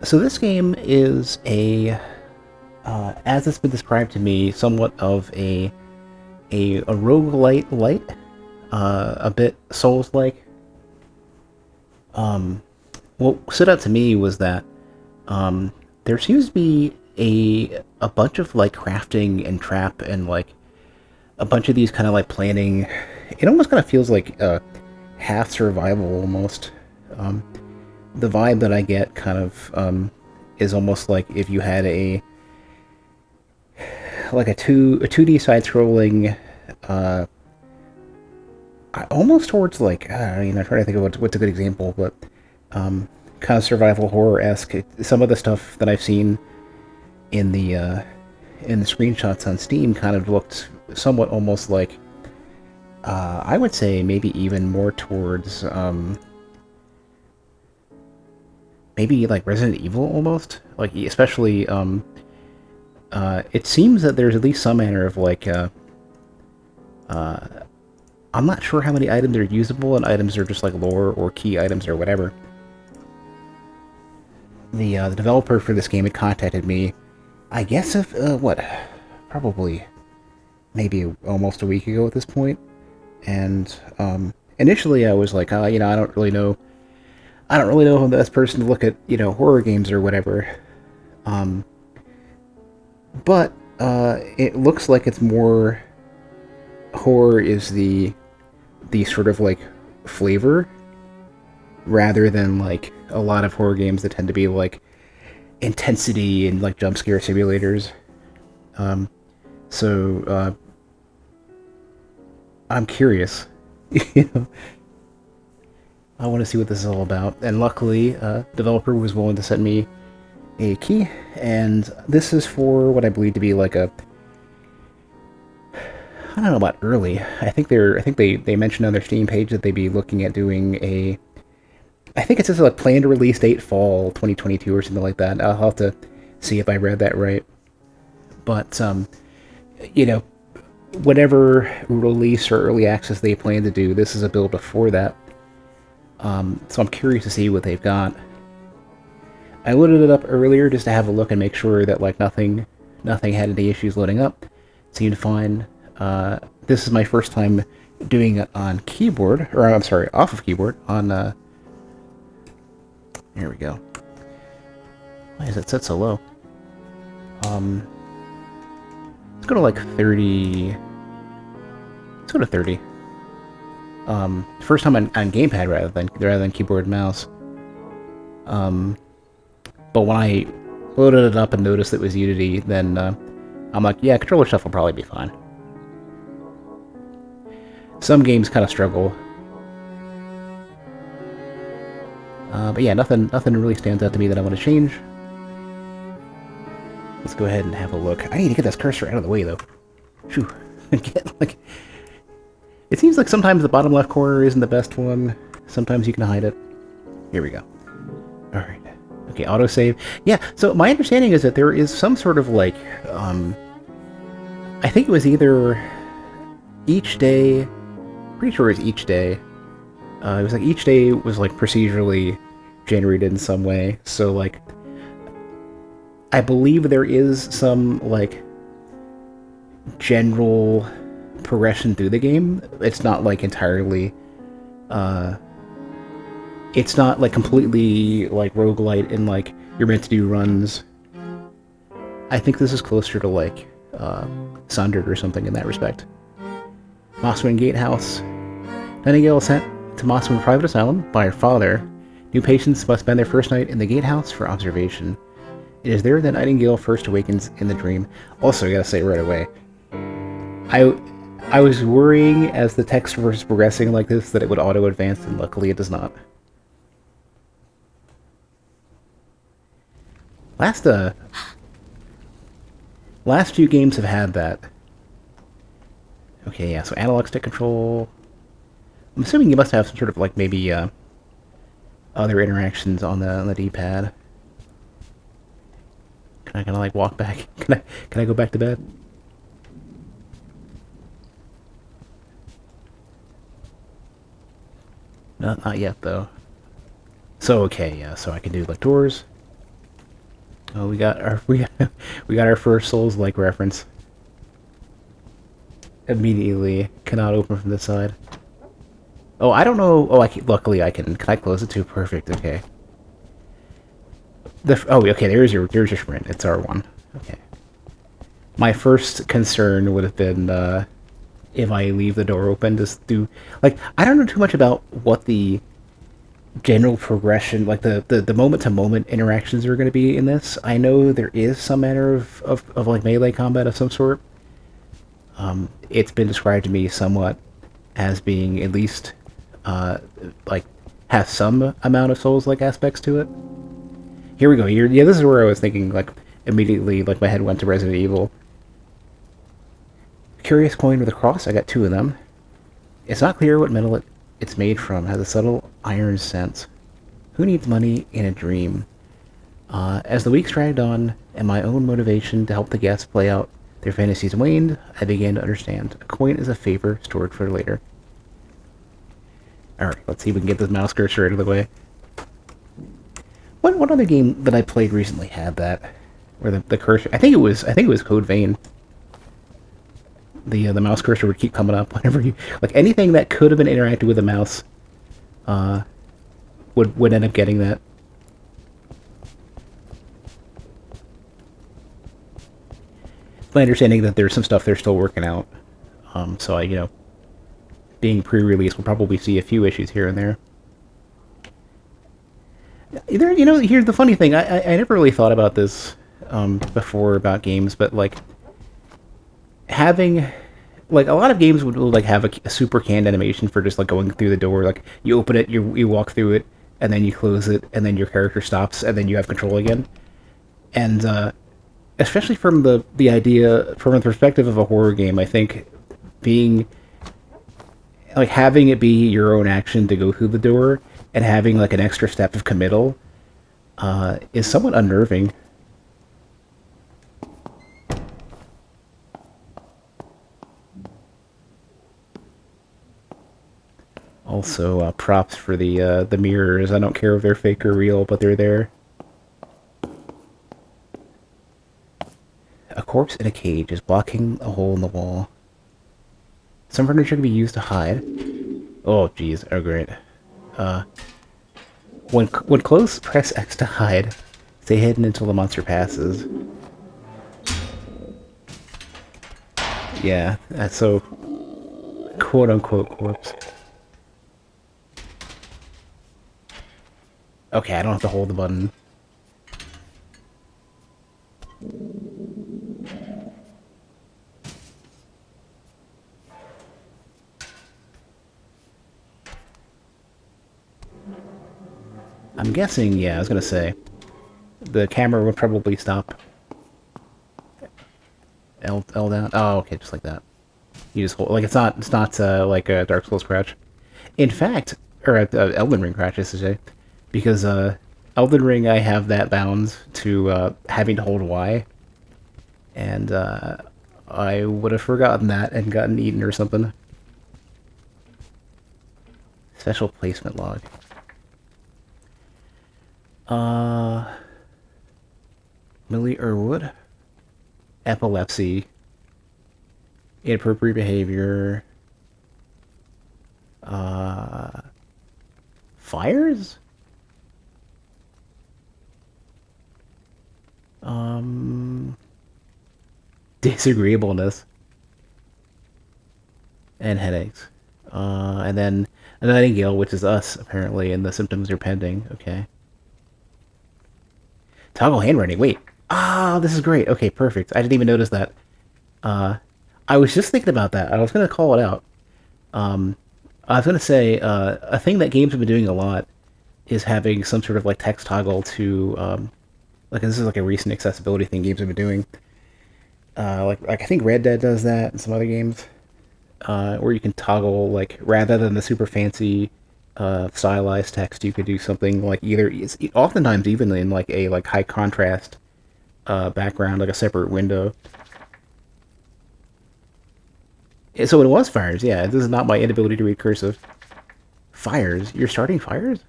So this game is as it's been described to me, somewhat of a roguelite light, a bit Souls-like. What stood out to me was that there seems to be a bunch of like crafting and trap and like a bunch of these kind of like planning. It almost kind of feels like half survival almost. Um, the vibe that I get kind of is almost like if you had a 2D side scrolling almost towards like trying to think of what's a good example, but kind of survival horror esque. Some of the stuff that I've seen in the screenshots on Steam kind of looked somewhat almost like I would say maybe even more towards maybe like Resident Evil almost, like especially it seems that there's at least some manner of like uh, I'm not sure how many items are usable and items are just like lore or key items or whatever. The developer for this game had contacted me, I guess if what, probably maybe almost a week ago at this point, and initially I was like, I don't really know, I don't really know who the best person to look at, horror games or whatever. Um, but it looks like it's more horror is the sort of like flavor rather than like a lot of horror games that tend to be like intensity and like jump scare simulators. Um, so I'm curious. you know, I want to see what this is all about. And luckily, developer was willing to send me a key, and this is for what I believe to be like a I don't know about early. I think they mentioned on their Steam page that they'd be looking at doing a I think it says like planned release date fall 2022 or something like that. I'll have to see if I read that right. But you know, whatever release or early access they plan to do, this is a build before that. So I'm curious to see what they've got. I loaded it up earlier just to have a look and make sure that like nothing had any issues loading up. Seemed fine. This is my first time doing it on keyboard, or I'm sorry, off of keyboard on. Here we go. Why is it set so low? Um, let's go to like 30. Let's go to 30. First time on gamepad rather than keyboard and mouse. But when I loaded it up and noticed it was Unity, then I'm like, yeah, controller stuff will probably be fine. Some games kind of struggle. But yeah, nothing really stands out to me that I want to change. Let's go ahead and have a look. I need to get this cursor out of the way, though. Phew. It seems like sometimes the bottom left corner isn't the best one. Sometimes you can hide it. Here we go. Alright. Okay, autosave. Yeah, so my understanding is that there is some sort of like, I think it was either each day, pretty sure it was each day. It was like each day was like procedurally generated in some way. So like, I believe there is some like general progression through the game. It's not like entirely, it's not like completely like roguelite and like you're meant to do runs. I think this is closer to like Sundered or something in that respect. Mossman Gatehouse. Nightingale is sent to Mossman Private Asylum by her father. New patients must spend their first night in the gatehouse for observation. It is there that Nightingale first awakens in the dream. Also, I gotta say right away, I was worrying as the text was progressing like this that it would auto advance, and luckily it does not. Last last few games have had that. Okay, yeah. So analog stick control. I'm assuming you must have some sort of like maybe other interactions on the D-pad. Can I kind of like walk back? Can I go back to bed? No, not yet though. So okay, yeah. So I can do like doors. Oh, we got our first Souls-like reference. Immediately cannot open from this side. Oh, I don't know. Oh, luckily I can. Can I close it too? Perfect. Okay. Okay. There's your sprint. It's R1. Okay. My first concern would have been if I leave the door open. Just do like I don't know too much about what the general progression, like the moment to moment interactions are going to be in this. I know there is some manner of like melee combat of some sort. It's been described to me somewhat as being at least like has some amount of Souls-like aspects to it. Here we go. Yeah, this is where I was thinking like immediately like my head went to Resident Evil. Curious coin with a cross. I got two of them. It's not clear what metal it's made from. It has a subtle iron scent. Who needs money in a dream? As the weeks dragged on, and my own motivation to help the guests play out their fantasies waned, I began to understand. A coin is a favor stored for later. Alright, let's see if we can get this mouse cursor out of the way. What other game that I played recently had that? Where the cursor... I think it was Code Vein. The mouse cursor would keep coming up whenever you... Like, anything that could have been interacted with a mouse would end up getting that. My understanding that there's some stuff they're still working out. So being pre-release, we'll probably see a few issues here and there. Here's the funny thing. I never really thought about this before about games, but like having like a lot of games would like have a super canned animation for just like going through the door. Like you open it, you walk through it, and then you close it, and then your character stops, and then you have control again. And especially from the idea, from the perspective of a horror game, I think being like having it be your own action to go through the door and having like an extra step of committal is somewhat unnerving. Also, props for the mirrors. I don't care if they're fake or real, but they're there. A corpse in a cage is blocking a hole in the wall. Some furniture can be used to hide. Oh, jeez. Oh, great. When close, press X to hide. Stay hidden until the monster passes. Yeah, that's so quote-unquote corpse. Okay, I don't have to hold the button. I'm guessing, yeah, I was gonna say, the camera would probably stop. L down. Oh, okay, just like that. You just hold, like it's not like a Dark Souls crouch. In fact, or Elden Ring crouch, I should say, because Elden Ring I have that bound to having to hold Y, and I would have forgotten that and gotten eaten or something. Special placement log. Millie Irwood. Epilepsy. Inappropriate behavior. Fires? Disagreeableness. And headaches. And then a nightingale, which is us, apparently, and the symptoms are pending. Okay. Toggle handwriting. Wait. Ah, this is great. Okay, perfect. I didn't even notice that. I was just thinking about that. I was going to call it out. I was going to say, a thing that games have been doing a lot is having some sort of, like, text toggle to, like, this is, like, a recent accessibility thing games have been doing. Like I think Red Dead does that and some other games. Where you can toggle, like, rather than the super fancy stylized text, you could do something like oftentimes even in like a high contrast background, like a separate window. So it was fires, yeah. This is not my inability to read cursive. Fires? You're starting fires?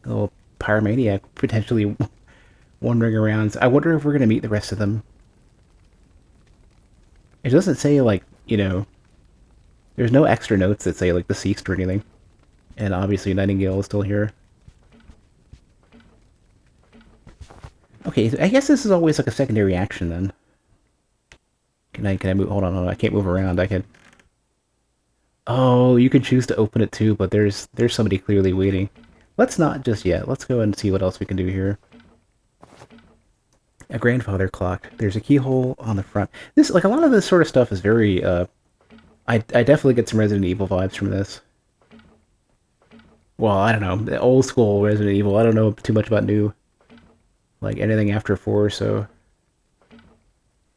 Oh, pyromaniac, potentially wandering around. I wonder if we're gonna meet the rest of them. It doesn't say, like, there's no extra notes that say, like, deceased or anything. And obviously Nightingale is still here. Okay, I guess this is always like a secondary action then. Can I move? Hold on, I can't move around. I can. Oh, you can choose to open it too, but there's somebody clearly waiting. Let's not just yet. Let's go and see what else we can do here. A grandfather clock. There's a keyhole on the front. This, like, a lot of this sort of stuff is very, I definitely get some Resident Evil vibes from this. Well, I don't know. The old school Resident Evil. I don't know too much about new. Like, anything after 4, so...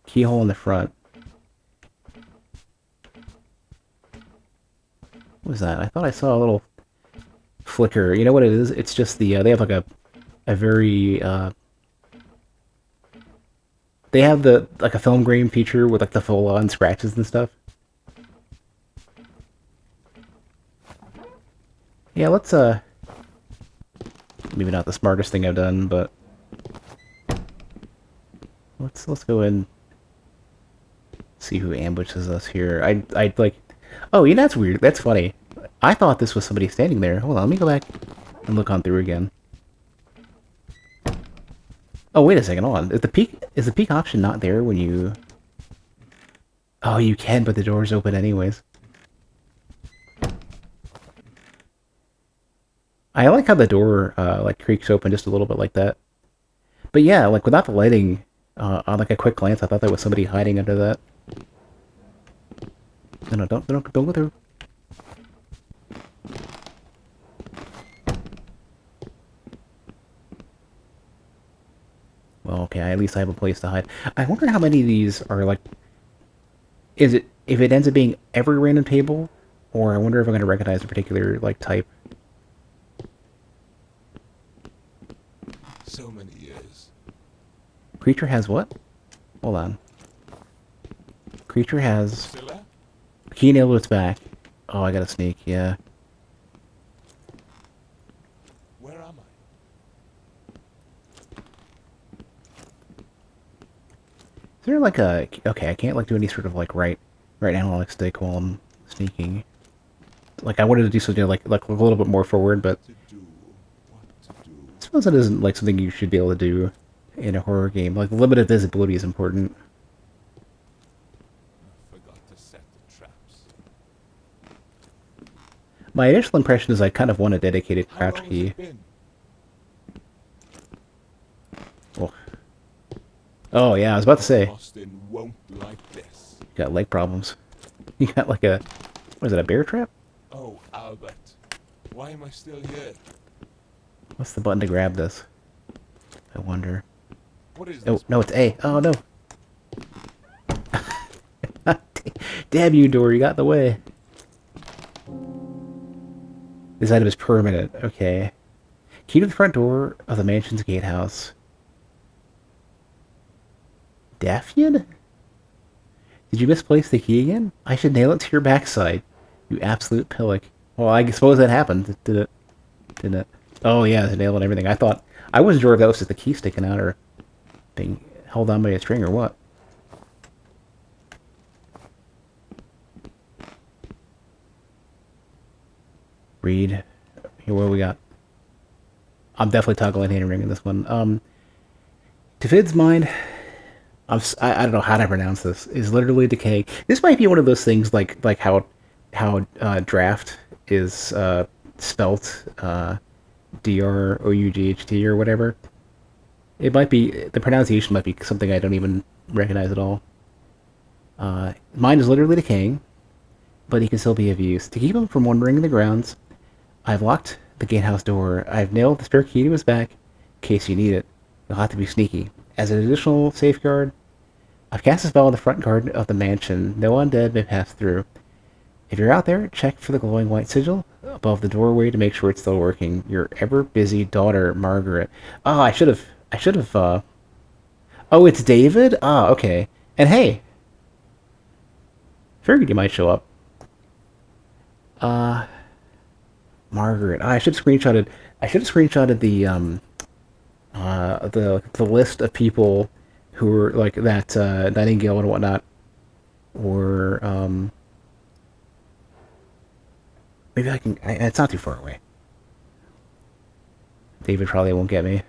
Keyhole in the front. What was that? I thought I saw a little flicker. You know what it is? It's just the, they have like a very, they have the, like, a film grain feature with, like, the full-on scratches and stuff. Yeah, let's, maybe not the smartest thing I've done, but let's go and see who ambushes us here. I'd like, oh, yeah, that's weird. That's funny. I thought this was somebody standing there. Hold on, let me go back and look on through again. Oh, wait a second, hold on. Is the peek option not there when you... Oh, you can, but the door's open anyways. I like how the door, like, creaks open just a little bit like that. But yeah, like, without the lighting, on, like, a quick glance, I thought there was somebody hiding under that. No, don't go through. Well, okay, at least I have a place to hide. I wonder how many of these are, like... Is it... If it ends up being every random table, or I wonder if I'm going to recognize a particular, like, type. So many years. Creature has what? Hold on. Creature has... Key nailed to its back. Oh, I gotta sneak, yeah. Where am I? Is there like a... Okay, I can't like do any sort of like right analog stick while I'm sneaking. Like, I wanted to do something like a little bit more forward, but... I suppose that isn't like something you should be able to do in a horror game. Like, limited visibility is important. My initial impression is I kind of want a dedicated crouch key. Oh yeah, I was about to say. Won't like this. You got leg problems. You got like a... What is it, a bear trap? Oh, Albert. Why am I still here? What's the button to grab this? I wonder. What is Oh, this? no, it's A. Oh, no. Damn you, door. You got in the way. This item is permanent. Okay. Key to the front door of the mansion's gatehouse. Daffian? Did you misplace the key again? I should nail it to your backside. You absolute pillock. Well, I suppose that happened. Did it? Didn't it? Oh, yeah, the nail and everything. I wasn't sure if that was just the key sticking out or being held on by a string or what. Read. Here, what do we got? I'm definitely toggling hand and ring in this one. To Vid's mind, I don't know how to pronounce this, is literally decay. This might be one of those things like how draft is spelt D-R-O-U-G-H-T or whatever. It might be, the pronunciation might be something I don't even recognize at all. Mine is literally decaying, but he can still be of use. To keep him from wandering the grounds, I've locked the gatehouse door. I've nailed the spare key to his back, in case you need it. You'll have to be sneaky. As an additional safeguard, I've cast a spell on the front garden of the mansion. No undead may pass through. If you're out there, check for the glowing white sigil above the doorway to make sure it's still working. Your ever-busy daughter, Margaret. Oh, I should have, Oh, it's David? Ah, okay. And hey, figured you might show up. Margaret. I should have screenshotted the, the list of people who were like that Nightingale and whatnot were maybe I can. It's not too far away. David probably won't get me.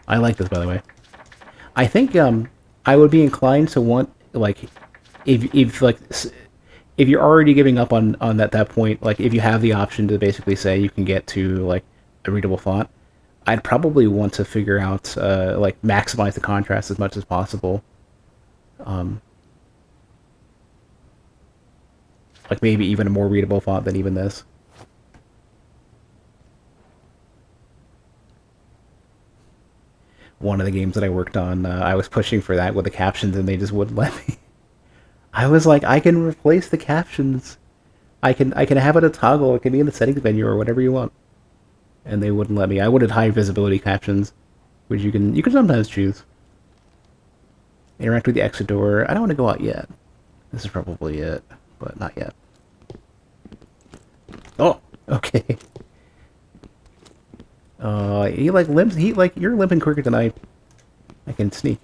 I like this, by the way. I think I would be inclined to want like if like if you're already giving up on that point, like if you have the option to basically say you can get to like a readable font, I'd probably want to figure out like maximize the contrast as much as possible. Um, like maybe even a more readable font than even this. One of the games that I worked on, I was pushing for that with the captions, and they just wouldn't let me. I was like, I can replace the captions. I can have it a toggle. It can be in the settings menu or whatever you want. And they wouldn't let me. I wanted high visibility captions, which you can sometimes choose. Interact with the exit door. I don't want to go out yet. This is probably it, but not yet. Oh, okay. He like limps. He like you're limping quicker than I can sneak.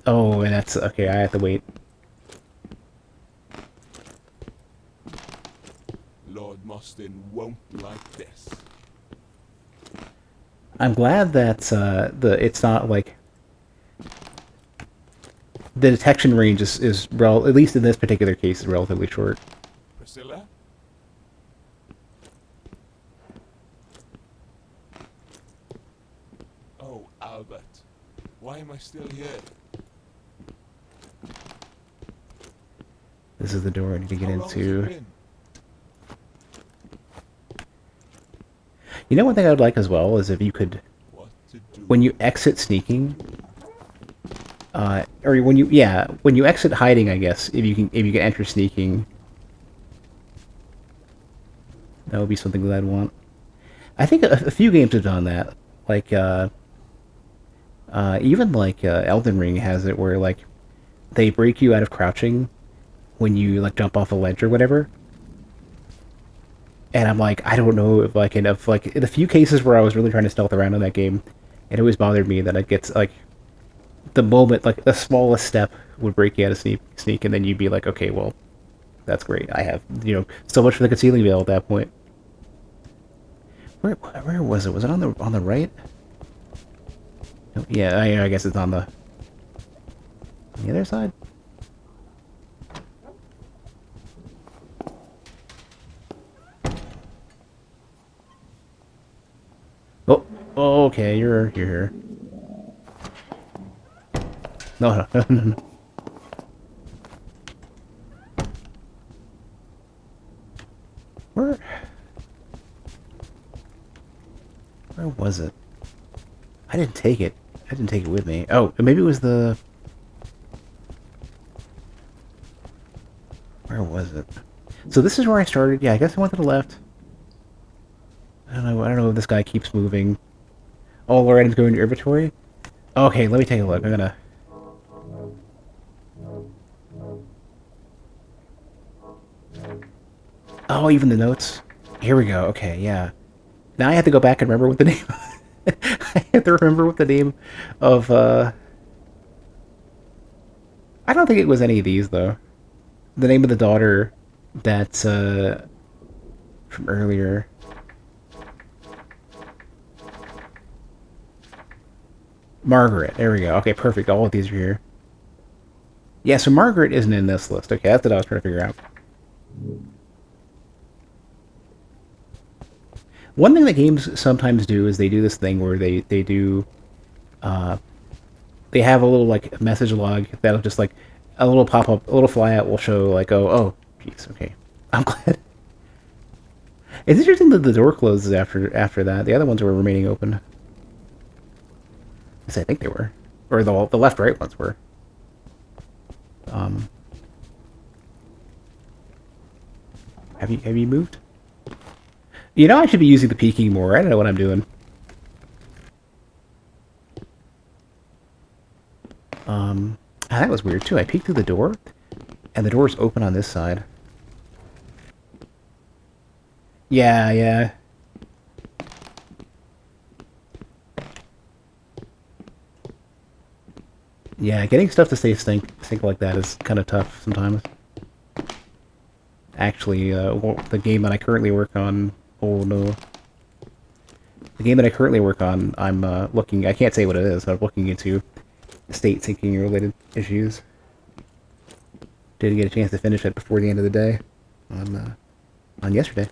Oh, and that's okay. I have to wait. Lord Mostyn won't like this. I'm glad that it's not like the detection range is at least in this particular case is relatively short. Priscilla? Oh, Albert. Why am I still here? This is the door I need to get How long has it into. been? You know, one thing I would like as well is if you could, What to do? when you exit sneaking, or when you exit hiding, I guess if you can enter sneaking, that would be something that I'd want. I think a few games have done that, like even like Elden Ring has it where like they break you out of crouching when you like jump off a ledge or whatever. And I'm like, I don't know if I can, if like in the few cases where I was really trying to stealth around in that game, it always bothered me that it gets like the moment like the smallest step would break you out of sneak, and then you'd be like, okay, well, that's great. I have so much for the concealing veil at that point. Where was it? Was it on the right? No, yeah, I guess it's on the other side. Oh, okay, you're here. No, no. Where was it? I didn't take it. I didn't take it with me. Oh, maybe it was the... Where was it? So this is where I started. Yeah, I guess I went to the left. I don't know if this guy keeps moving. Oh, all items go into your inventory? Okay, let me take a look. I'm gonna... Oh, even the notes? Here we go. Okay, yeah. Now I have to go back and remember what the name... I have to remember what the name of, I don't think it was any of these, though. The name of the daughter that's, from earlier. Margaret. There we go. Okay, perfect. All of these are here. Yeah, so Margaret isn't in this list. Okay, that's what I was trying to figure out. One thing that games sometimes do is they do this thing where they do, they have a little like message log that'll just like a little pop up, a little flyout will show like, oh, jeez, okay, I'm glad. It's interesting that the door closes after that. The other ones were remaining open. At least I think they were, or the left right ones were. Have you moved? You know, I should be using the peeking more. I don't know what I'm doing. That was weird too. I peeked through the door, and the door's open on this side. Yeah, yeah. Yeah, getting stuff to stay sync like that is kind of tough sometimes. Actually, the game that I currently work on... Oh, no. The game that I currently work on, I'm looking... I can't say what it is, but I'm looking into state syncing related issues. Didn't get a chance to finish it before the end of the day on yesterday.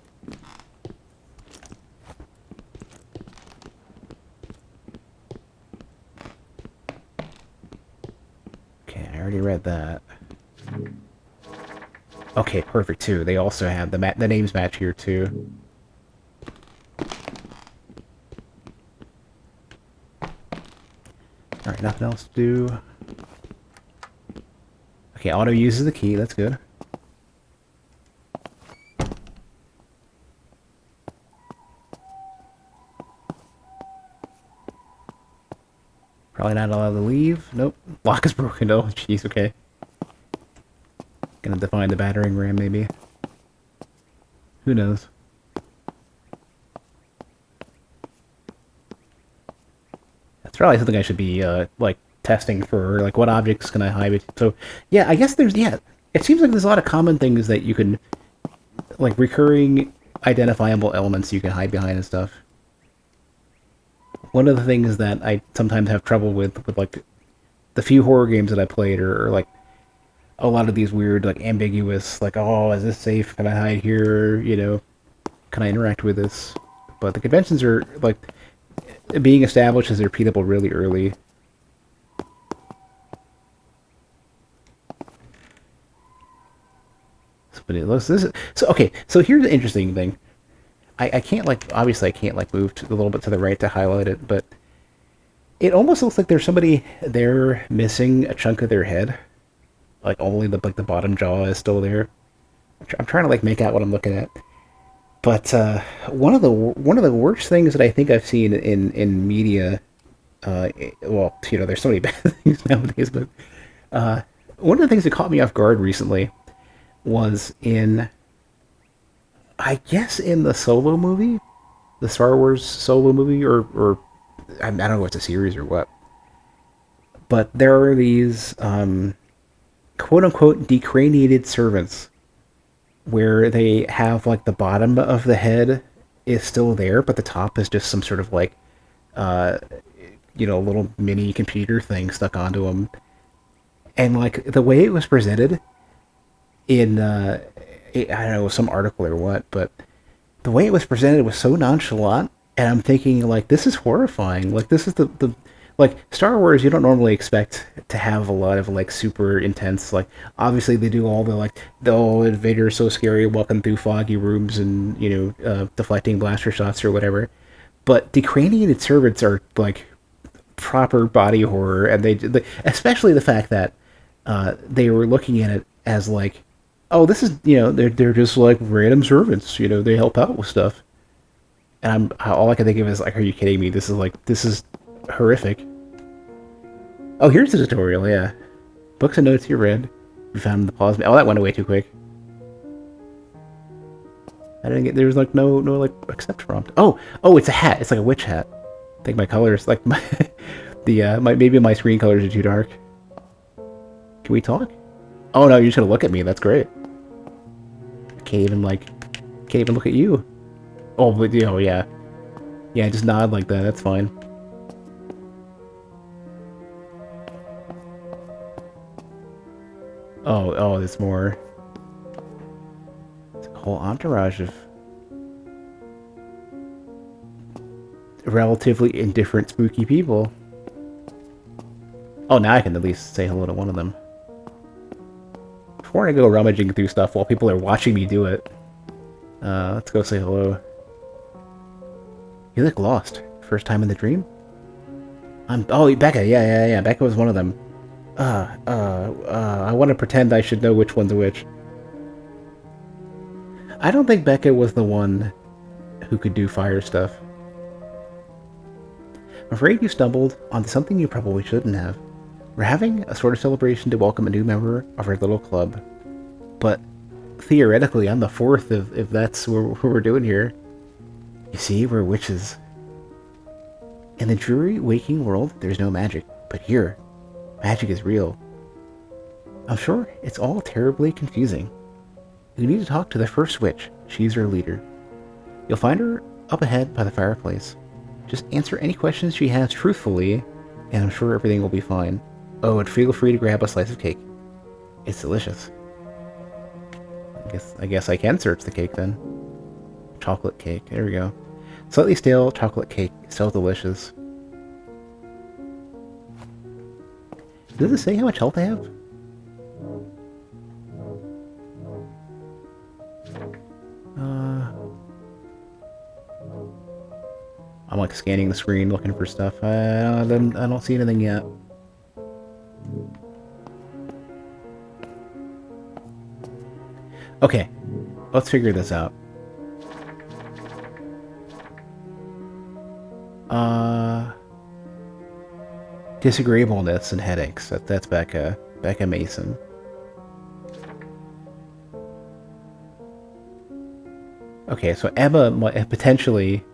Okay, I already read that. Okay, perfect too. They also have the names match here too. All right, nothing else to do. Okay, auto uses the key. That's good. Probably not allowed to leave. Nope. Lock is broken. Oh, jeez. Okay. Gonna define the battering ram, maybe. Who knows? That's probably something I should be like testing for. Like, what objects can I hide? So, yeah, I guess there's It seems like there's a lot of common things that you can like recurring identifiable elements you can hide behind and stuff. One of the things that I sometimes have trouble with like the few horror games that I played are like a lot of these weird like ambiguous like, oh, is this safe? Can I hide here? You know, can I interact with this? But the conventions are like being established as repeatable really early. But it looks this is, so okay. So here's the interesting thing. I can't like obviously I can't like move a little bit to the right to highlight it, but it almost looks like there's somebody there missing a chunk of their head. Like only the bottom jaw is still there. I'm trying to like make out what I'm looking at. But one of the worst things that I think I've seen in media, well, you know, there's so many bad things nowadays, but one of the things that caught me off guard recently was in, I guess, in the Solo movie, the Star Wars Solo movie, or I don't know if it's a series or what, but there are these quote unquote decraniated servants where they have like the bottom of the head is still there, but the top is just some sort of like uh, you know, little mini computer thing stuck onto them. And like the way it was presented in I don't know, some article or what, but the way it was presented was so nonchalant, and I'm thinking like this is horrifying. Like this is the like Star Wars. You don't normally expect to have a lot of like super intense. Like obviously they do all the like the oh Vader's so scary walking through foggy rooms and you know deflecting blaster shots or whatever. But decraniated servants are like proper body horror, and especially the fact that they were looking at it as like, oh, this is you know they're just like random servants, you know, they help out with stuff, and all I can think of is like, are you kidding me? This is horrific. Oh, here's the tutorial. Yeah, books and notes you read. You found the pause. Oh, that went away too quick. I didn't get. There was like no like accept prompt. Oh, it's a hat. It's like a witch hat. I think my colors like my maybe my screen colors are too dark. Can we talk? Oh no, you're just gonna look at me. That's great. I can't even look at you. Oh, but oh yeah, yeah. Just nod like that. That's fine. Oh, there's more. It's a whole entourage of relatively indifferent, spooky people. Oh, now I can at least say hello to one of them. Before I go rummaging through stuff while people are watching me do it, let's go say hello. You look lost. First time in the dream? Oh, Becca. Yeah. Becca was one of them. I want to pretend I should know which one's which. I don't think Becca was the one who could do fire stuff. I'm afraid you stumbled onto something you probably shouldn't have. We're having a sort of celebration to welcome a new member of our little club. But theoretically, I'm the fourth if that's what we're doing here. You see, we're witches. In the dreary waking world, there's no magic. But here, magic is real. I'm sure it's all terribly confusing. You need to talk to the first witch. She's your leader. You'll find her up ahead by the fireplace. Just answer any questions she has truthfully, and I'm sure everything will be fine. Oh, and feel free to grab a slice of cake. It's delicious. I guess I can search the cake then. Chocolate cake. There we go. Slightly stale chocolate cake. So delicious. Does it say how much health I have? I'm like scanning the screen looking for stuff. I don't see anything yet. Okay, let's figure this out. Disagreeableness and headaches. That's Becca Mason. Okay, so Emma potentially.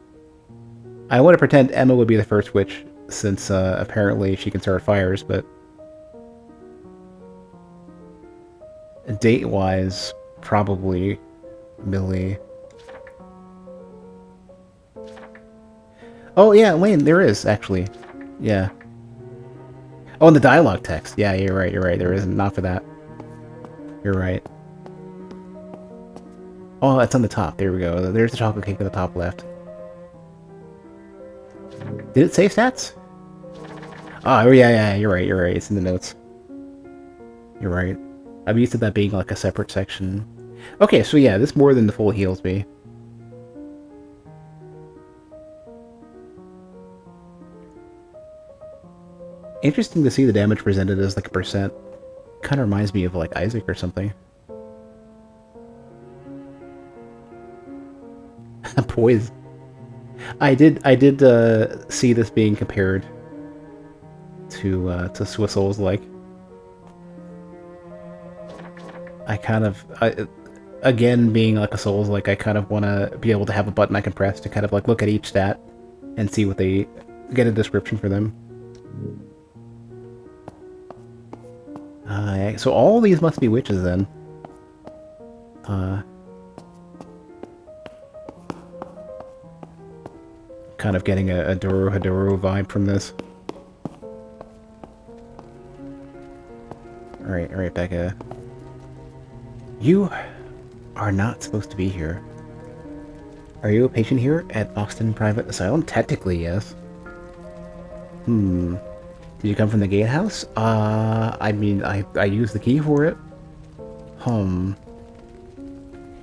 I want to pretend Emma would be the first witch, since apparently she can start fires, but date-wise, probably Millie. Oh yeah, Lane, there is actually. Yeah. Oh, and the dialogue text. Yeah, you're right. There isn't, not for that. You're right. Oh, it's on the top. There we go. There's the chocolate cake on the top left. Did it save stats? Oh, yeah, you're right. It's in the notes. You're right. I'm used to that being like a separate section. Okay, so yeah, this more than the full heals me. Interesting to see the damage presented as like a percent. Kind of reminds me of like Isaac or something. Poise. I did see this being compared to Swiss Souls like. I kind of again being like a Souls like I kind of want to be able to have a button I can press to kind of like look at each stat and see what they get a description for them. So all these must be witches then. Kind of getting a Dorohedoro vibe from this. Alright, Becca. You are not supposed to be here. Are you a patient here at Oxton Private Asylum? Technically, yes. Did you come from the gatehouse? I mean, I used the key for it. You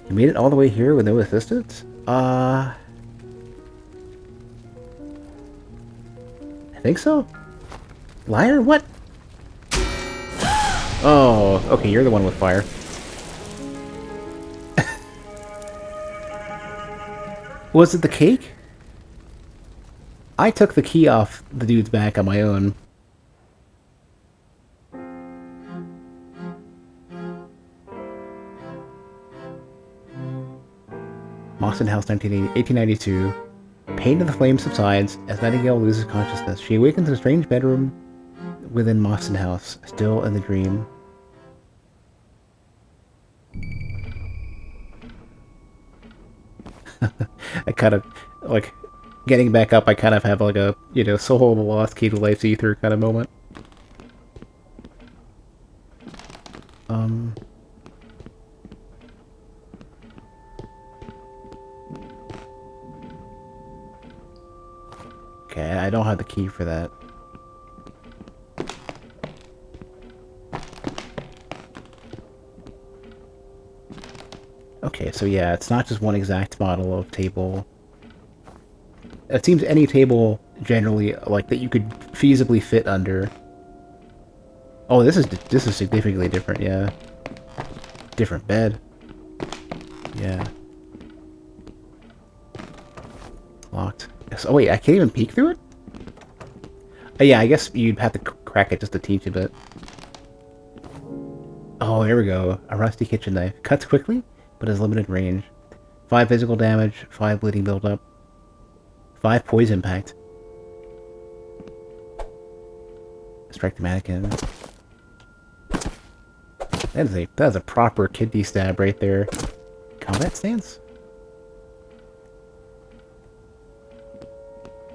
made it all the way here with no assistance? I think so. Liar? What? Oh, okay, you're the one with fire. Was it the cake? I took the key off the dude's back on my own. Mawson House, 1892. Pain of the flame subsides as Nightingale loses consciousness. She awakens in a strange bedroom within Mawson House, still in the dream. I kind of, like, getting back up, I kind of have like a, you know, soul of a lost key to life's ether kind of moment. Okay, I don't have the key for that. Okay, so yeah, it's not just one exact model of table. It seems any table generally like that you could feasibly fit under. Oh, this is significantly different, yeah. Different bed. Yeah. Locked. Oh wait, I can't even peek through it? Yeah, I guess you'd have to crack it just to teach a bit. Oh, Oh, there we go. A rusty kitchen knife. Cuts quickly, but has limited range. 5 physical damage, 5 bleeding buildup, 5 poison impact. Strike the mannequin. That is a proper kidney stab right there. Combat stance?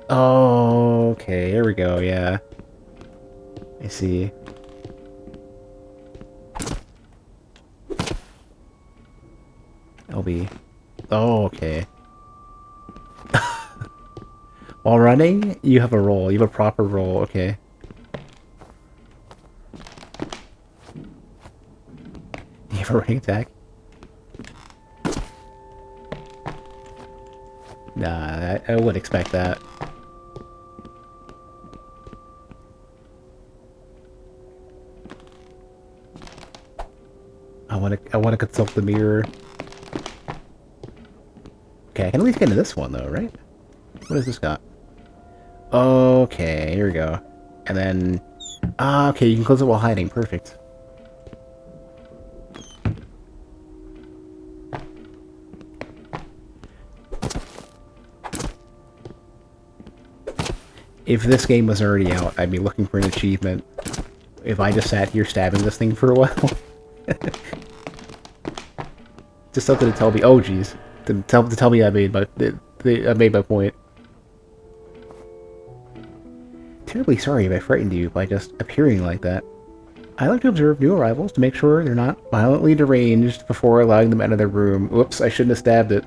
Oh, okay, here we go, yeah. I see. LB. Oh, okay. While running, you have a roll. You have a proper roll, okay. You have a running attack? Nah, I wouldn't expect that. I wanna consult the mirror. Okay, I can at least get into this one though, right? What has this got? Okay, here we go. And then... Ah, okay, you can close it while hiding. Perfect. If this game was already out, I'd be looking for an achievement. If I just sat here stabbing this thing for a while. Just something to tell me, oh jeez. To tell me I made my point. Terribly sorry if I frightened you by just appearing like that. I like to observe new arrivals to make sure they're not violently deranged before allowing them out of their room. Whoops, I shouldn't have stabbed it.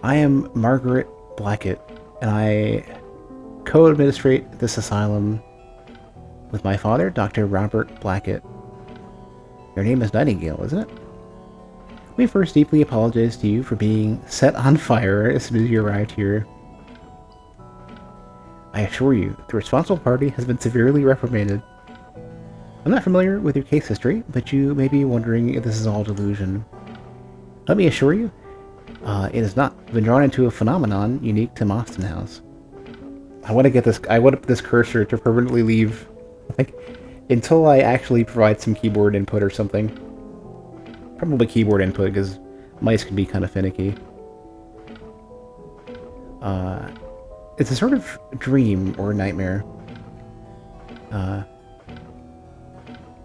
I am Margaret Blackett, and I co-administrate this asylum with my father, Dr. Robert Blackett. Your name is Nightingale, isn't it? We first deeply apologize to you for being set on fire as soon as you arrived here. I assure you, the responsible party has been severely reprimanded. I'm not familiar with your case history, but you may be wondering if this is all delusion. Let me assure you, it is not. I've been drawn into a phenomenon unique to Mostyn House. I want this cursor to permanently leave, like, until I actually provide some keyboard input or something. Probably keyboard input, because mice can be kind of finicky. It's a sort of dream or nightmare.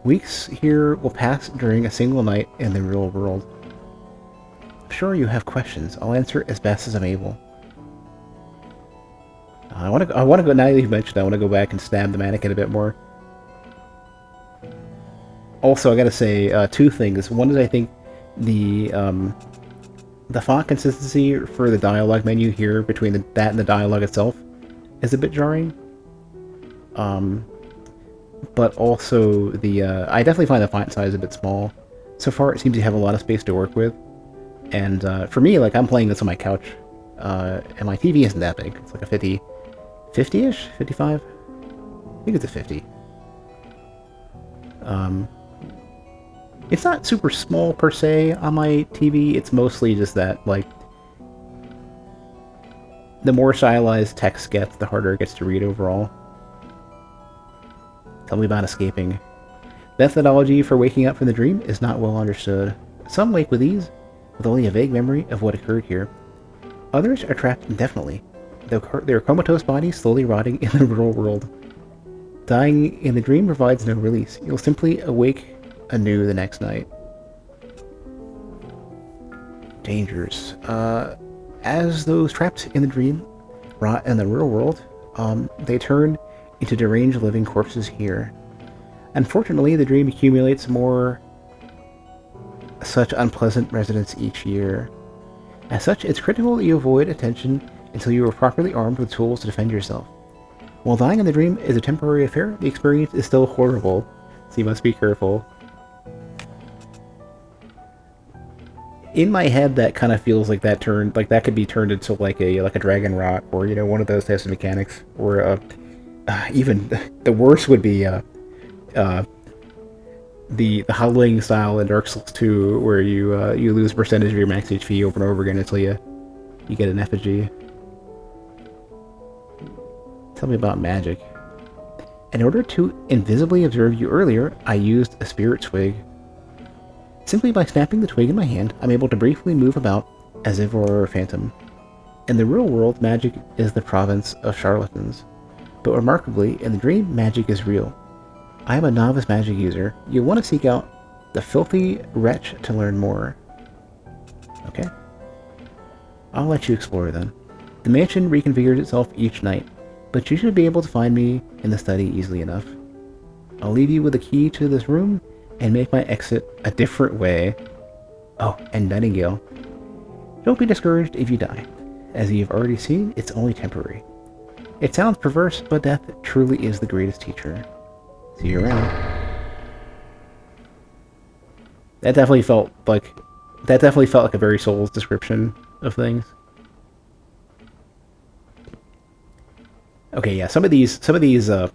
Weeks here will pass during a single night in the real world. I'm sure you have questions. I'll answer as best as I'm able. I want to go, now that you've mentioned, I want to go back and stab the mannequin a bit more. Also, I gotta say, 2 things. One is I think the font consistency for the dialogue menu here between that and the dialogue itself is a bit jarring. But also I definitely find the font size a bit small. So far, it seems to have a lot of space to work with. And for me, like, I'm playing this on my couch, and my TV isn't that big. It's like a 50-ish? 55? I think it's a 50. It's not super small per se on my TV, it's mostly just that, like, the more stylized text gets, the harder it gets to read overall. Tell me about escaping. Methodology for waking up from the dream is not well understood. Some wake with ease, with only a vague memory of what occurred here. Others are trapped indefinitely, their comatose bodies slowly rotting in the real world. Dying in the dream provides no release. You'll simply awake anew the next night. Dangers. As those trapped in the dream rot in the real world, they turn into deranged living corpses here. Unfortunately, the dream accumulates more such unpleasant residents each year. As such, it's critical that you avoid attention until you are properly armed with tools to defend yourself. While dying in the dream is a temporary affair, the experience is still horrible, so you must be careful. In my head, that kind of feels like that could be turned into like a dragon rot, or, you know, one of those types of mechanics. Or even the worst would be the Howling style in Dark Souls 2, where you lose a percentage of your max HP over and over again until you get an effigy. Tell me about magic. In order to invisibly observe you earlier, I used a spirit twig. Simply by snapping the twig in my hand, I'm able to briefly move about as if it were a phantom. In the real world, magic is the province of charlatans. But remarkably, in the dream, magic is real. I am a novice magic user. You'll want to seek out the filthy wretch to learn more. Okay. I'll let you explore then. The mansion reconfigures itself each night, but you should be able to find me in the study easily enough. I'll leave you with the key to this room and make my exit a different way. Oh, and Nightingale. Don't be discouraged if you die. As you've already seen, it's only temporary. It sounds perverse, but death truly is the greatest teacher. See you around. That definitely felt like a very Souls description of things. Okay, yeah, some of these are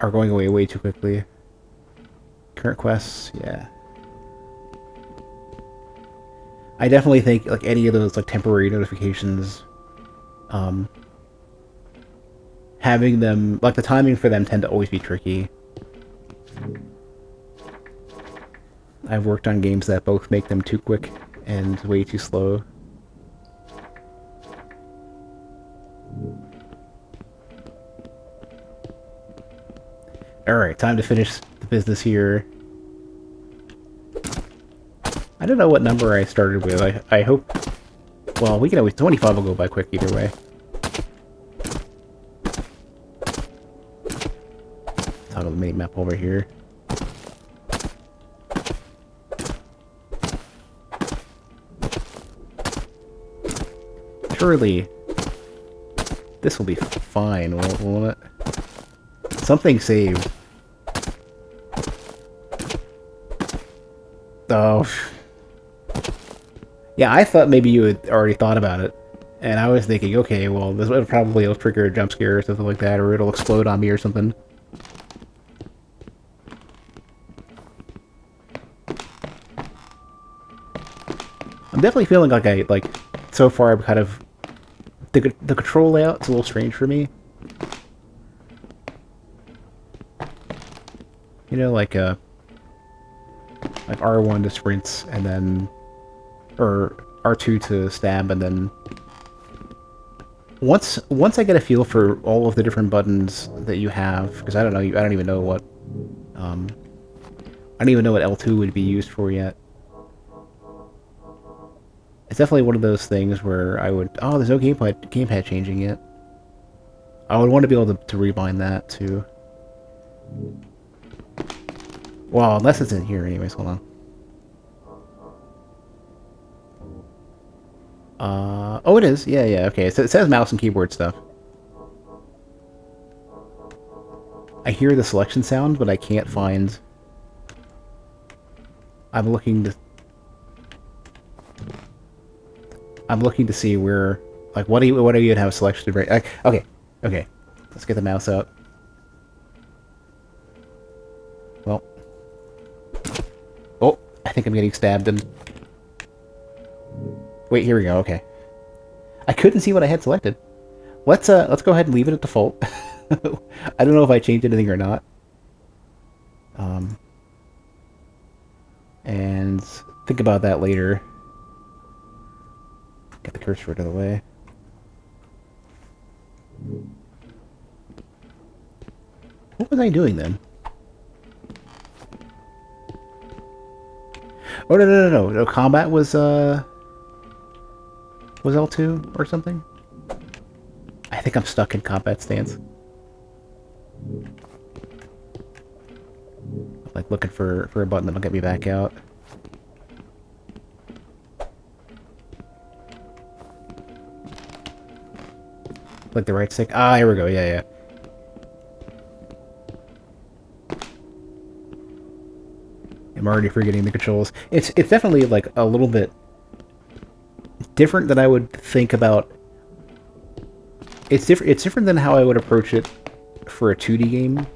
going away way too quickly. Current quests, yeah. I definitely think like any of those like temporary notifications, having them like the timing for them tend to always be tricky. I've worked on games that both make them too quick and way too slow. Alright, time to finish the business here. I don't know what number I started with. I hope... Well, we can always... 25 will go by quick either way. Toggle the mini-map over here. Surely... this will be fine, won't it? Something saved. Oh. Yeah, I thought maybe you had already thought about it. And I was thinking, okay, well, this will probably trigger a jump scare or something like that, or it'll explode on me or something. I'm definitely feeling like so far I'm kind of... The control layout's a little strange for me. You know, like R1 to sprints, and then... Or R2 to stab, and then... Once I get a feel for all of the different buttons that you have, because I don't even know what... I don't even know what L2 would be used for yet. It's definitely one of those things where I would... Oh, there's no gamepad changing yet. I would want to be able to rebind that, too. Well, unless it's in here anyways, hold on. Oh it is, yeah, okay. So it says mouse and keyboard stuff. I hear the selection sound, but I can't find... I'm looking to see where... Like, what do you have selected right... Okay. Let's get the mouse out. Well... Oh, I think I'm getting stabbed and... Wait, here we go, okay. I couldn't see what I had selected. Let's go ahead and leave it at default. I don't know if I changed anything or not. And think about that later. Get the cursor out of the way. What was I doing then? Oh, no. Combat was L2 or something? I think I'm stuck in combat stance. Like looking for a button that'll get me back out. Like the right stick. Ah, here we go. Yeah. I'm already forgetting the controls. It's definitely like a little bit different than I would think about. It's different than how I would approach it for a 2D game.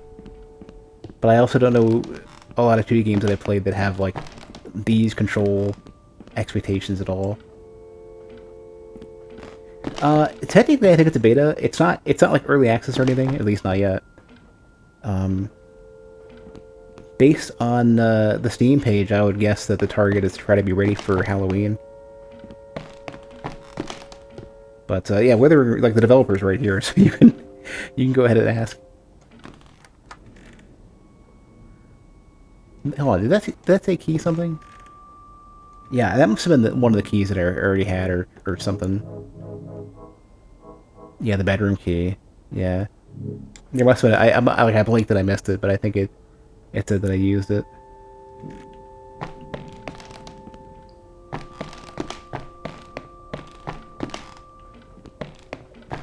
But I also don't know a lot of 2D games that I've played that have like these control expectations at all. Technically I think it's a beta. It's not like early access or anything, at least not yet. Based on the Steam page, I would guess that the target is to try to be ready for Halloween. But yeah, whether like the developer's right here, so you can go ahead and ask. Hold on, did that say key something? Yeah, that must have been one of the keys that I already had, or something. Yeah, the bedroom key. Yeah, there must have been. I blinked that I missed it, but I think it said that I used it.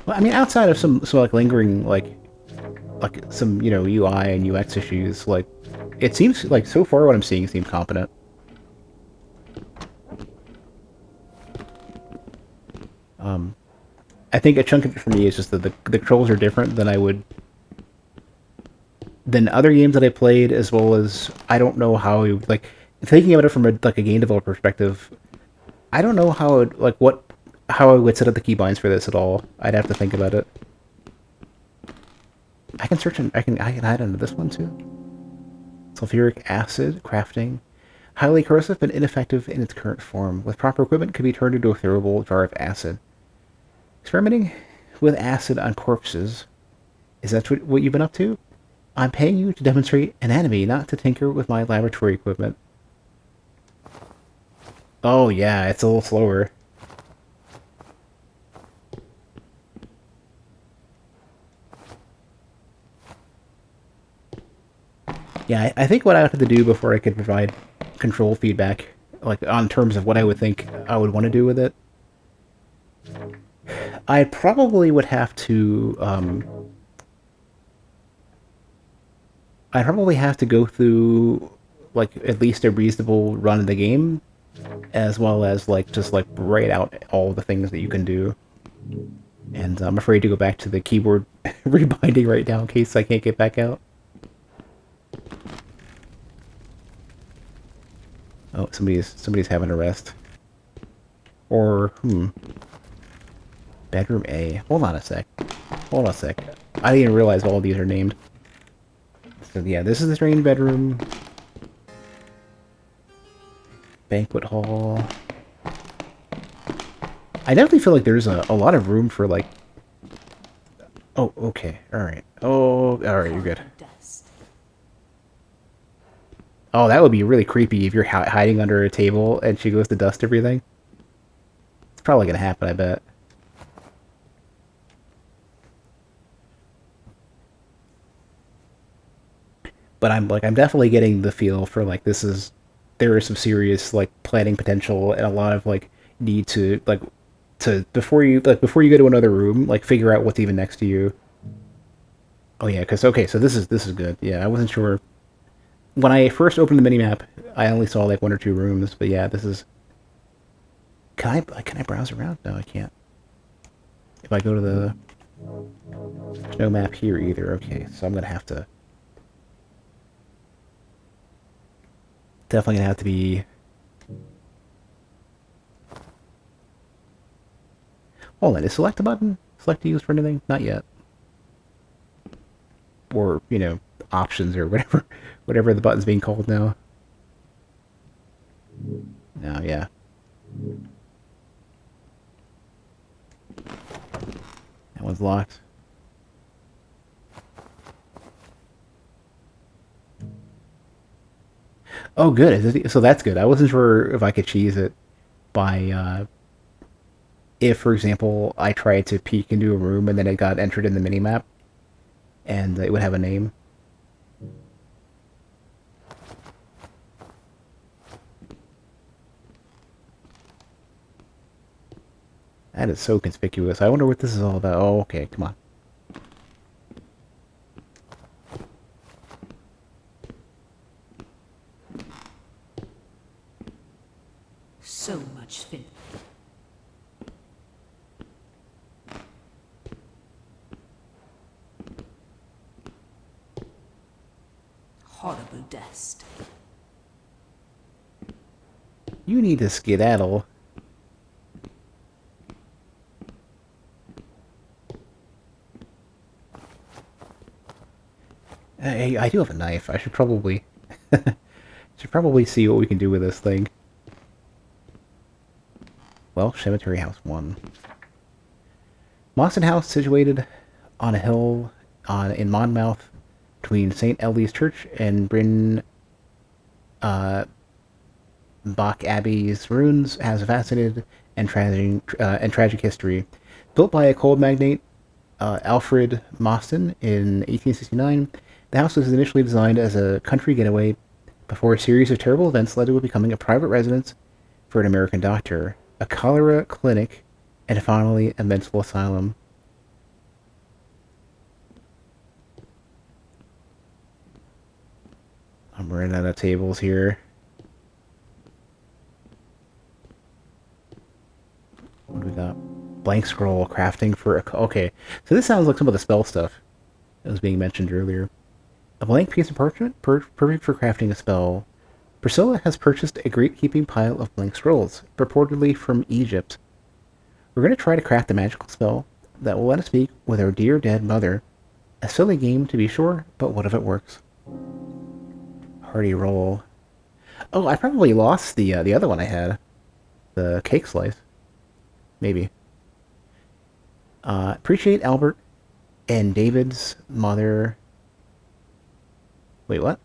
Well, I mean, outside of some like lingering like some UI and UX issues, like it seems like so far what I'm seeing seems competent. I think a chunk of it for me is just that the controls are different than other games that I played, as well as I don't know how like thinking about it from like a game developer perspective. I don't know how I would set up the keybinds for this at all. I'd have to think about it. I can search and I can hide under this one too. Sulfuric acid crafting. Highly corrosive but ineffective in its current form. With proper equipment, could be turned into a throwable jar of acid. Experimenting with acid on corpses. Is that what you've been up to? I'm paying you to demonstrate anatomy, not to tinker with my laboratory equipment. Oh yeah, it's a little slower. Yeah, I think what I would have to do before I could provide control feedback, like on terms of what I would think I would want to do with it, I probably would have to. I'd probably have to go through like at least a reasonable run of the game, as well as like just like write out all the things that you can do. And I'm afraid to go back to the keyboard rebinding right now in case I can't get back out. Oh, somebody's having a rest. Or bedroom A. Hold on a sec. Hold on a sec. I didn't even realize all of these are named. So yeah, this is the train bedroom. Banquet hall. I definitely feel like there's a lot of room for like. Oh, okay, all right. Oh, all right, you're good. Oh, that would be really creepy if you're hiding under a table and she goes to dust everything. It's probably gonna happen, I bet. But I'm definitely getting the feel for like there is some serious like planning potential and a lot of like need to like to before you go to another room like figure out what's even next to you. Oh yeah, because okay, so this is good. Yeah, I wasn't sure when I first opened the minimap. I only saw like one or two rooms, but yeah, this is. Can I browse around? No, I can't. If I go to there's no map here either. Okay, so I'm gonna have to definitely gonna have to be. Hold on, is select a button? Select to use for anything? Not yet. Or options or whatever, whatever the button's being called now. No, yeah. That one's locked. Oh, good. So that's good. I wasn't sure if I could cheese it by if, for example, I tried to peek into a room and then it got entered in the minimap and it would have a name. That is so conspicuous. I wonder what this is all about. Oh, okay, come on. So much filth. Horrible dust. You need to skedaddle. I do have a knife. I should probably see what we can do with this thing. Well, Cemetery House 1. Mawson House, situated on a hill in Monmouth, between St. Ellie's Church and Bryn Bach Abbey's ruins, has a fascinating and tragic history. Built by a coal magnate, Alfred Mawson, in 1869, the house was initially designed as a country getaway before a series of terrible events led to it becoming a private residence for an American doctor, a cholera clinic, and finally a mental asylum. I'm running out of tables here. What do we got? Blank scroll, crafting for a... Okay, so this sounds like some of the spell stuff that was being mentioned earlier. A blank piece of parchment, perfect for crafting a spell. Priscilla has purchased a great-keeping pile of blank scrolls, purportedly from Egypt. We're going to try to craft a magical spell that will let us speak with our dear dead mother. A silly game, to be sure, but what if it works? Hearty roll. Oh, I probably lost the other one I had. The cake slice. Maybe. Appreciate Albert and David's mother... Wait, what?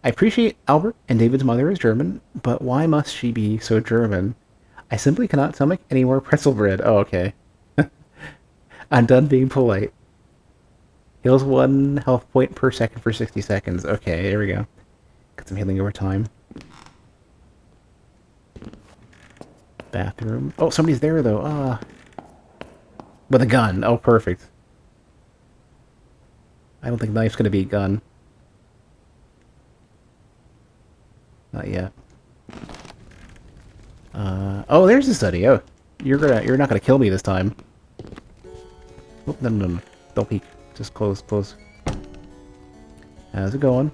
I appreciate Albert and David's mother is German, but why must she be so German? I simply cannot stomach any more pretzel bread. Oh, okay. I'm done being polite. Heals 1 health point per second for 60 seconds. Okay, there we go. Got some healing over time. Bathroom. Oh, somebody's there, though. With a gun. Oh, perfect. I don't think knife's gonna be a gun. Not yet. Oh, there's the study. Oh, you're not gonna kill me this time. Oh, no. Don't peek. Just close. How's it going?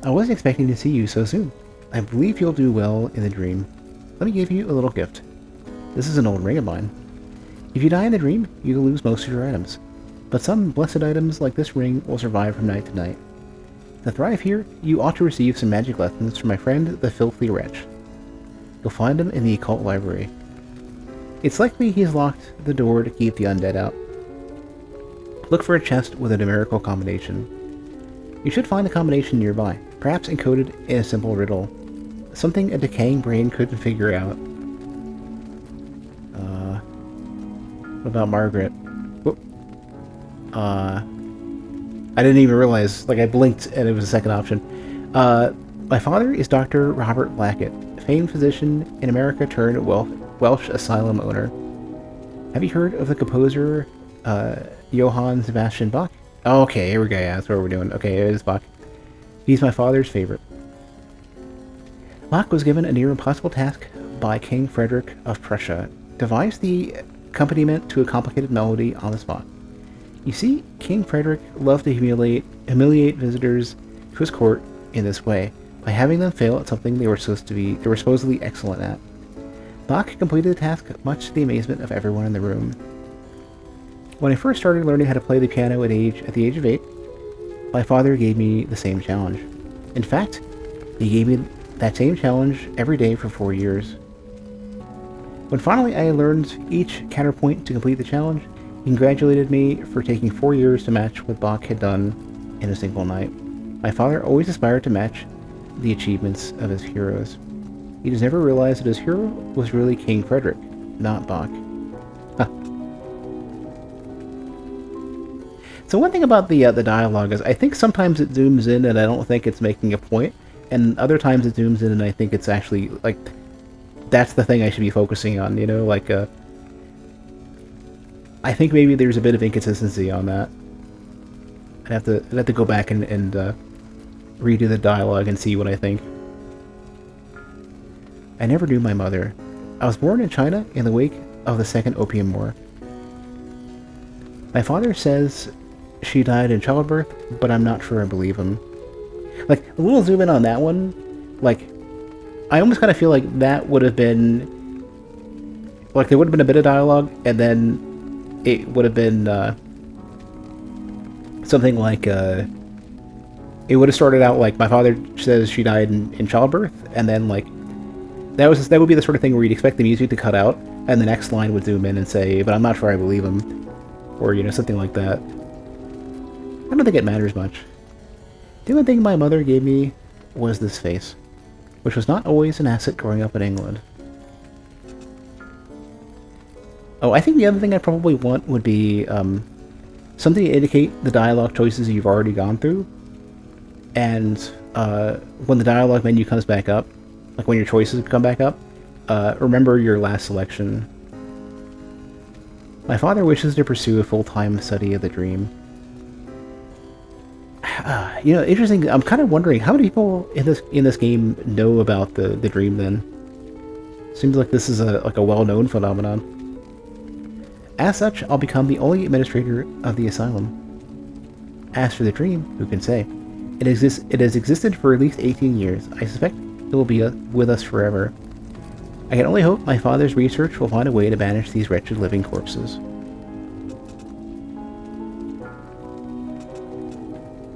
I wasn't expecting to see you so soon. I believe you'll do well in the dream. Let me give you a little gift. This is an old ring of mine. If you die in the dream, you'll lose most of your items. But some blessed items like this ring will survive from night to night. To thrive here, you ought to receive some magic lessons from my friend, the Filthy Wretch. You'll find him in the occult library. It's likely he's locked the door to keep the undead out. Look for a chest with a numerical combination. You should find the combination nearby, perhaps encoded in a simple riddle. Something a decaying brain couldn't figure out. What about Margaret? Whoop. I didn't even realize, like I blinked and it was a second option. My father is Dr. Robert Blackett, famed physician in America turned Welsh asylum owner. Have you heard of the composer, Johann Sebastian Bach? Oh, okay, here we go, yeah, that's what we're doing. Okay, it is Bach. He's my father's favorite. Bach was given a near impossible task by King Frederick of Prussia. Devised the accompaniment to a complicated melody on the spot. You see, King Frederick loved to humiliate visitors to his court in this way, by having them fail at something they were supposedly excellent at. Bach completed the task much to the amazement of everyone in the room. When I first started learning how to play the piano at the age of 8, my father gave me the same challenge. In fact, he gave me that same challenge every day for 4 years. When finally I learned each counterpoint to complete the challenge, he congratulated me for taking 4 years to match what Bach had done in a single night. My father always aspired to match the achievements of his heroes. He just never realized that his hero was really King Frederick, not Bach. Huh. So one thing about the dialogue is I think sometimes it zooms in and I don't think it's making a point, and other times it zooms in and I think it's actually, like, that's the thing I should be focusing on, you know, like, I think maybe there's a bit of inconsistency on that. I'd have to go back and redo the dialogue and see what I think. I never knew my mother. I was born in China in the wake of the Second Opium War. My father says she died in childbirth, but I'm not sure I believe him. Like, a little zoom in on that one, like, I almost kind of feel like that would have been, like, there would have been a bit of dialogue, and then it would have been, something like, it would have started out like, my father says she died in childbirth, and then, like, that would be the sort of thing where you'd expect the music to cut out, and the next line would zoom in and say, but I'm not sure I believe him. Or, you know, something like that. I don't think it matters much. The only thing my mother gave me was this face, which was not always an asset growing up in England. Oh, I think the other thing I probably want would be something to indicate the dialogue choices you've already gone through. And when the dialogue menu comes back up, like when your choices come back up, remember your last selection. My father wishes to pursue a full-time study of the dream. You know, interesting. I'm kind of wondering how many people in this game know about the dream. Then seems like this is a well-known phenomenon. As such, I'll become the only administrator of the asylum. As for the dream, who can say? It has existed for at least 18 years. I suspect it will be with us forever. I can only hope my father's research will find a way to banish these wretched living corpses.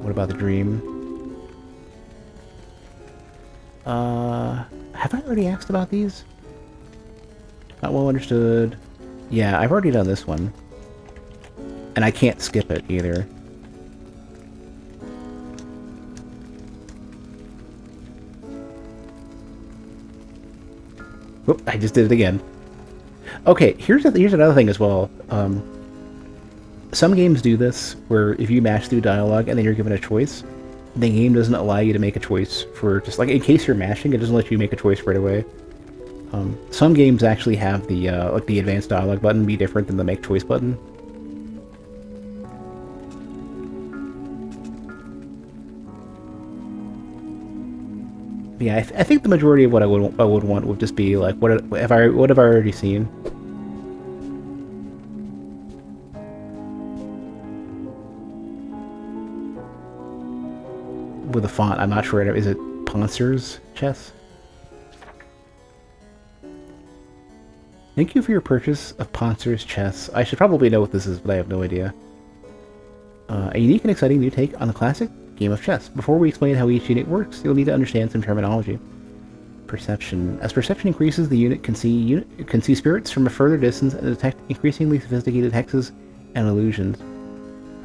What about the dream? Have I already asked about these? Not well understood. Yeah, I've already done this one. And I can't skip it either. Oop, I just did it again. Okay, here's another thing as well. Some games do this, where if you mash through dialogue and then you're given a choice, the game doesn't allow you to make a choice for just, like, in case you're mashing, it doesn't let you make a choice right away. Some games actually have the, like, the advanced dialogue button be different than the make choice button. But yeah, I think the majority of what I would want would just be, like, what have I already seen? With a font, I'm not sure. Is it Poncer's Chess? Thank you for your purchase of Poncer's Chess. I should probably know what this is, but I have no idea. A unique and exciting new take on the classic game of chess. Before we explain how each unit works, you'll need to understand some terminology. Perception. As perception increases, the unit can see spirits from a further distance and detect increasingly sophisticated hexes and illusions.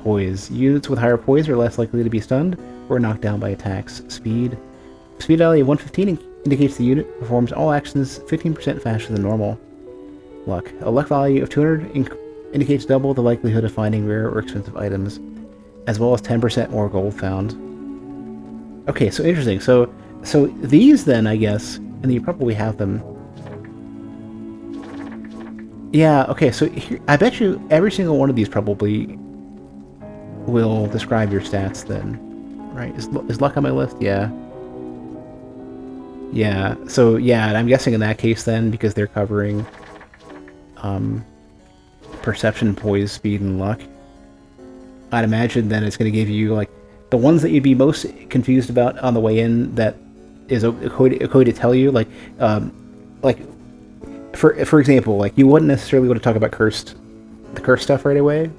Poise. Units with higher poise are less likely to be stunned or knocked down by attacks. Speed. Speed value of 115 indicates the unit performs all actions 15% faster than normal. Luck. A luck value of 200 indicates double the likelihood of finding rare or expensive items, as well as 10% more gold found. Okay, so interesting. So these then, I guess, and you probably have them. Yeah, okay, so here, I bet you every single one of these probably will describe your stats then. Right, is luck on my list? Yeah. Yeah, so yeah, and I'm guessing in that case then, because they're covering perception, poise, speed, and luck, I'd imagine then it's going to give you, like, the ones that you'd be most confused about on the way in that is okay to tell you, like for example, like, you wouldn't necessarily want to talk about the cursed stuff right away,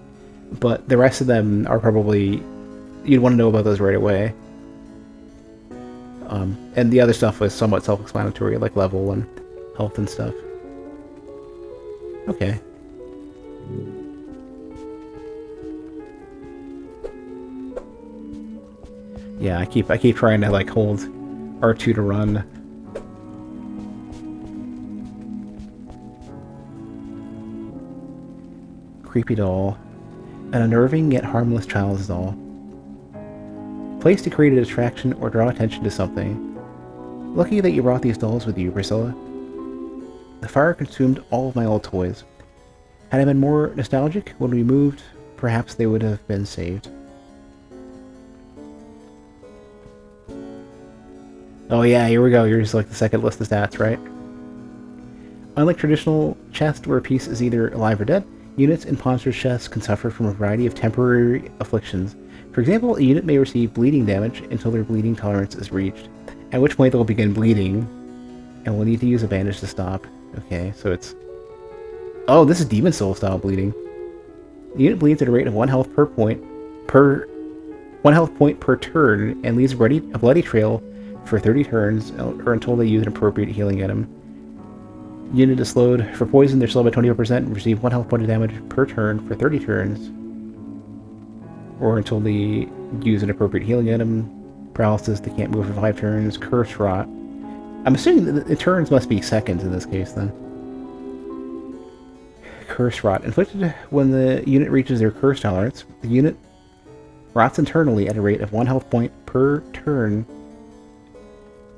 but the rest of them are probably, you'd want to know about those right away. And the other stuff was somewhat self-explanatory, like level and health and stuff. Okay. Yeah, I keep trying to, like, hold R2 to run. Creepy doll. An unnerving yet harmless child's doll. Placed to create a distraction or draw attention to something. Lucky that you brought these dolls with you, Priscilla. The fire consumed all of my old toys. Had I been more nostalgic when we moved, perhaps they would have been saved. Oh yeah, here we go. Here's, like, the second list of stats, right? Unlike traditional chess, where a piece is either alive or dead, units in Poncer's Chess can suffer from a variety of temporary afflictions. For example, a unit may receive bleeding damage until their bleeding tolerance is reached, at which point they'll begin bleeding, and will need to use a bandage to stop. Okay, so it's... Oh, this is Demon Soul style bleeding. The unit bleeds at a rate of 1 health per point per 1 health point per turn and leaves a bloody trail for 30 turns or until they use an appropriate healing item. Unit is slowed. For poison, they're slowed by 25% and receive 1 health point of damage per turn for 30 turns. Or until they use an appropriate healing item. Paralysis, they can't move for 5 turns. Curse Rot. I'm assuming that the turns must be seconds in this case, then. Curse Rot. Inflicted when the unit reaches their curse tolerance, the unit rots internally at a rate of 1 health point per turn.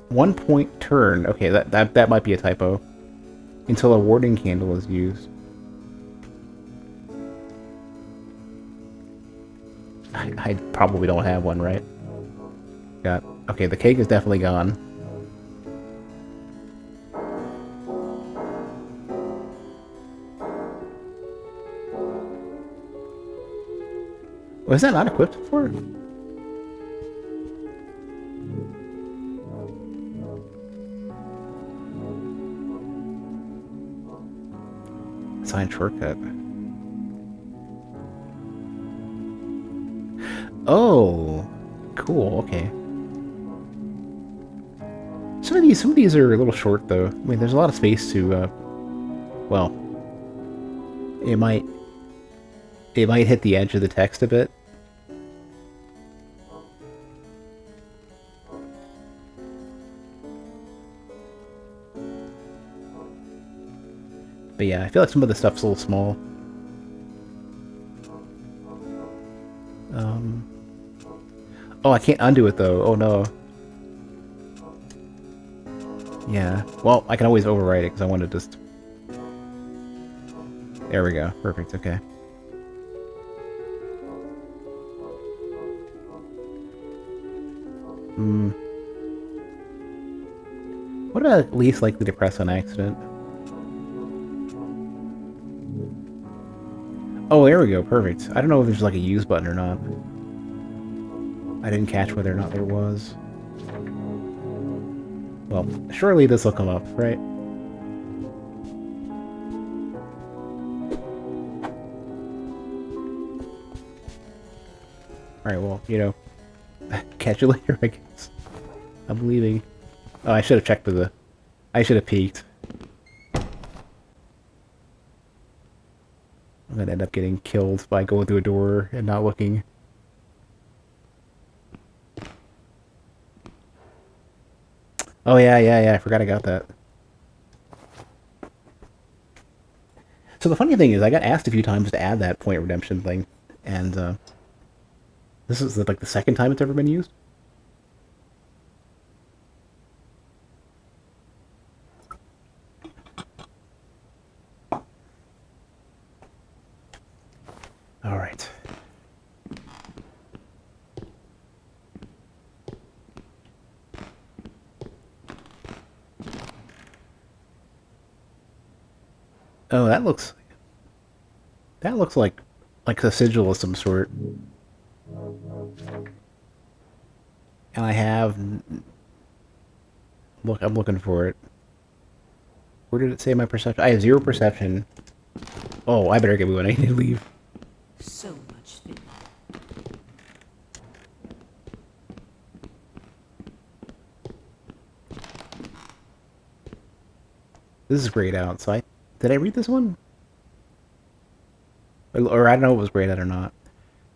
1 point turn. Okay, that might be a typo. Until a warding candle is used. I probably don't have one, right? Okay, the cake is definitely gone. Was that not equipped before? Sign shortcut. Oh, cool. Okay. Some of these are a little short, though. I mean, there's a lot of space to. Well, it might hit the edge of the text a bit. But yeah, I feel like some of the stuff's a little small. Oh, I can't undo it though. Oh no. Yeah. Well, I can always overwrite it because I want to just... There we go. Perfect. Okay. What about least likely to press on accident? Oh, there we go. Perfect. I don't know if there's like a use button or not. I didn't catch whether or not there was. Well, surely this will come up, right? Alright, well, you know, catch you later, I guess. I'm leaving. Oh, I should have checked with I should have peeked. I'm gonna end up getting killed by going through a door and not looking. Oh yeah, I forgot I got that. So the funny thing is, I got asked a few times to add that point redemption thing, and this is like the second time it's ever been used. All right. Oh, that looks like a sigil of some sort. And I have... Look, I'm looking for it. Where did it say my perception? I have 0 perception. Oh, I better get moving. I need to leave. So much fear. This is grayed out, so did I read this one? Or I don't know if it was grayed out or not.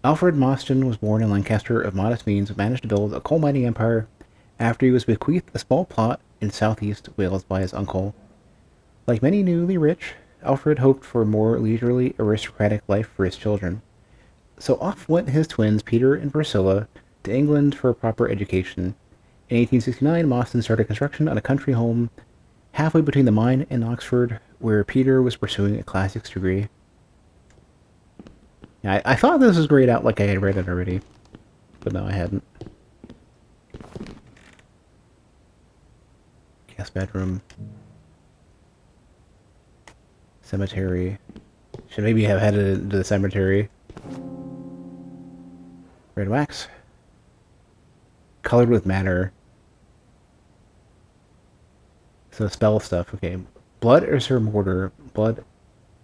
Alfred Mostyn was born in Lancaster of modest means but managed to build a coal mining empire after he was bequeathed a small plot in southeast Wales by his uncle. Like many newly rich, Alfred hoped for a more leisurely, aristocratic life for his children. So off went his twins, Peter and Priscilla, to England for a proper education. In 1869, Mostyn started construction on a country home halfway between the mine and Oxford, where Peter was pursuing a classics degree. Yeah, I thought this was grayed out like I had read it already, but no, I hadn't. Guest bedroom. Cemetery. Should maybe have headed into the cemetery. Red wax. Colored with matter. So spell stuff, okay. Blood is her mortar. Blood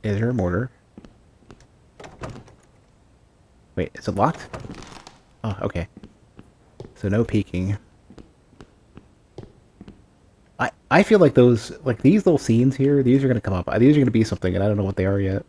is her mortar. Wait, is it locked? Oh, okay. So no peeking. I feel like these little scenes here, these are gonna come up. These are gonna be something, and I don't know what they are yet.